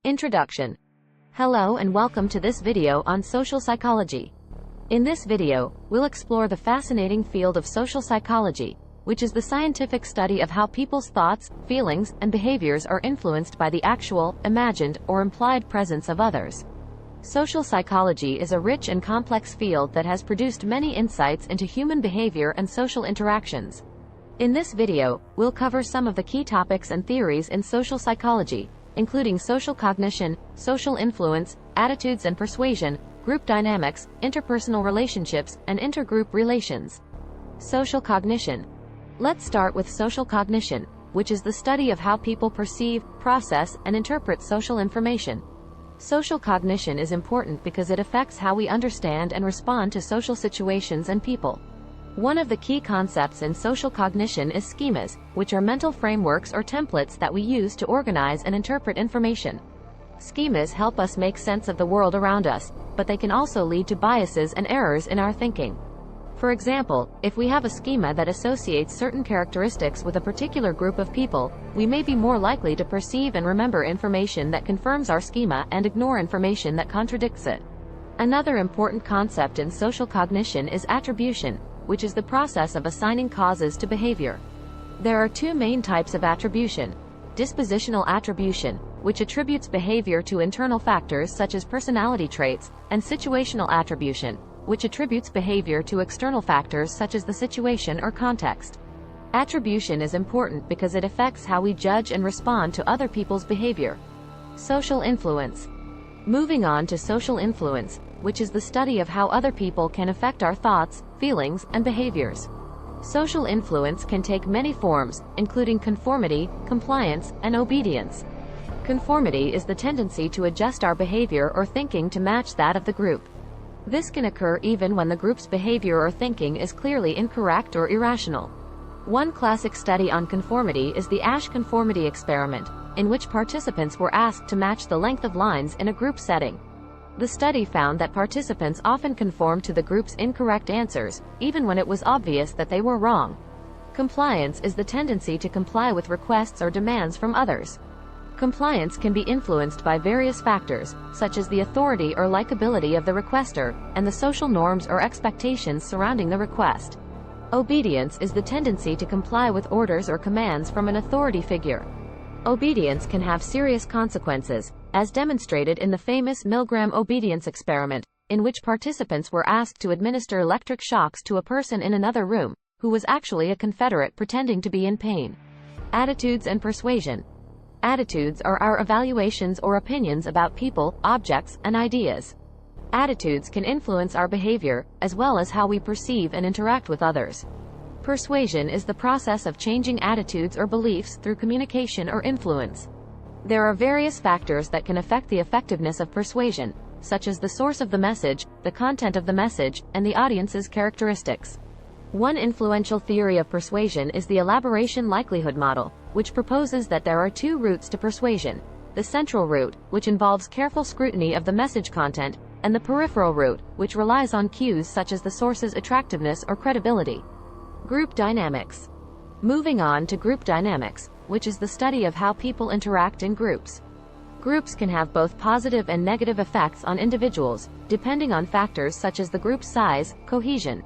Introduction. Hello and welcome to this video on social psychology. In this video, we'll explore the fascinating field of social psychology, which is the scientific study of how people's thoughts, feelings, and behaviors are influenced by the actual, imagined, or implied presence of others. Social psychology is a rich and complex field that has produced many insights into human behavior and social interactions. In this video, we'll cover some of the key topics and theories in social psychology, including social cognition, social influence, attitudes and persuasion, group dynamics, interpersonal relationships, and intergroup relations. Social cognition. Let's start with social cognition, which is the study of how people perceive, process, and interpret social information. Social cognition is important because it affects how we understand and respond to social situations and people. One of the key concepts in social cognition is schemas, which are mental frameworks or templates that we use to organize and interpret information. Schemas help us make sense of the world around us, but they can also lead to biases and errors in our thinking. For example, if we have a schema that associates certain characteristics with a particular group of people, we may be more likely to perceive and remember information that confirms our schema and ignore information that contradicts it. Another important concept in social cognition is attribution, which is the process of assigning causes to behavior. There are two main types of attribution: dispositional attribution, which attributes behavior to internal factors such as personality traits, and situational attribution, which attributes behavior to external factors such as the situation or context. Attribution is important because it affects how we judge and respond to other people's behavior. Social influence. Moving on to social influence, which is the study of how other people can affect our thoughts, feelings, and behaviors. Social influence can take many forms, including conformity, compliance, and obedience. Conformity is the tendency to adjust our behavior or thinking to match that of the group. This can occur even when the group's behavior or thinking is clearly incorrect or irrational. One classic study on conformity is the Asch conformity experiment, in which participants were asked to match the length of lines in a group setting. The study found that participants often conformed to the group's incorrect answers, even when it was obvious that they were wrong. Compliance is the tendency to comply with requests or demands from others. Compliance can be influenced by various factors, such as the authority or likability of the requester, and the social norms or expectations surrounding the request. Obedience is the tendency to comply with orders or commands from an authority figure. Obedience can have serious consequences, as demonstrated in the famous Milgram obedience experiment, in which participants were asked to administer electric shocks to a person in another room, who was actually a Confederate pretending to be in pain. Attitudes and persuasion. Attitudes are our evaluations or opinions about people, objects, and ideas. Attitudes can influence our behavior, as well as how we perceive and interact with others. Persuasion is the process of changing attitudes or beliefs through communication or influence. There are various factors that can affect the effectiveness of persuasion, such as the source of the message, the content of the message, and the audience's characteristics. One influential theory of persuasion is the elaboration likelihood model, which proposes that there are two routes to persuasion: the central route, which involves careful scrutiny of the message content, and the peripheral route, which relies on cues such as the source's attractiveness or credibility. Group dynamics. Moving on to group dynamics, which is the study of how people interact in groups. Groups can have both positive and negative effects on individuals, depending on factors such as the group's size, cohesion,